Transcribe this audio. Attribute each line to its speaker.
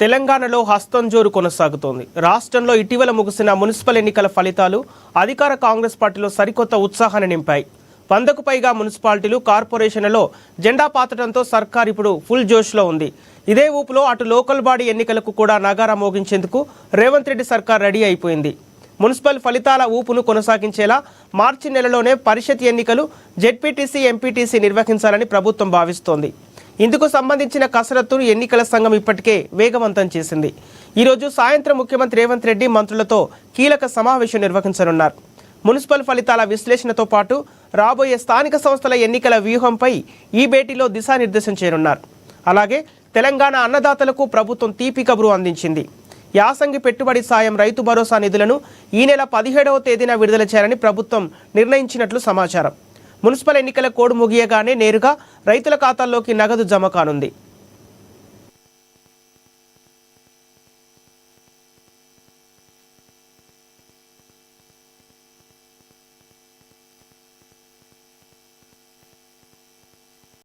Speaker 1: తెలంగాణలో హస్తం జోరు కొనసాగుతోంది. రాష్ట్రంలో ఇటీవల ముగిసిన మున్సిపల్ ఎన్నికల ఫలితాలు అధికార కాంగ్రెస్ పార్టీలో సరికొత్త ఉత్సాహాన్ని నింపాయి. 100కు పైగా మున్సిపాలిటీలు, కార్పొరేషన్లలో జెండా పాతడంతో సర్కార్ ఇప్పుడు ఫుల్ జోష్లో ఉంది. ఇదే ఊపులో అటు లోకల్ బాడీ ఎన్నికలకు కూడా నగారా మోగించేందుకు రేవంత్ రెడ్డి సర్కార్ రెడీ అయిపోయింది. మున్సిపల్ ఫలితాల ఊపును కొనసాగించేలా మార్చి నెలలోనే పరిషత్ ఎన్నికలు, జెడ్పీటీసీ, ఎంపీటీసీ నిర్వహించాలని ప్రభుత్వం భావిస్తోంది. ఇందుకు సంబంధించిన కసరత్తును ఎన్నికల సంఘం ఇప్పటికే వేగవంతం చేసింది. ఈరోజు సాయంత్రం ముఖ్యమంత్రి రేవంత్ రెడ్డి మంత్రులతో కీలక సమావేశం నిర్వహించనున్నారు. మున్సిపల్ ఫలితాల విశ్లేషణతో పాటు రాబోయే స్థానిక సంస్థల ఎన్నికల వ్యూహంపై ఈ భేటీలో దిశానిర్దేశం చేయనున్నారు. అలాగే తెలంగాణ అన్నదాతలకు ప్రభుత్వం తీపి కబురు అందించింది. యాసంగి పెట్టుబడి సాయం, రైతు భరోసా నిధులను ఈ నెల 17వ తేదీన విడుదల చేయాలని ప్రభుత్వం నిర్ణయించినట్లు సమాచారం. మున్సిపల్ ఎన్నికల కోడ్ ముగియగానే నేరుగా రైతుల ఖాతాల్లోకి నగదు జమ కానుంది.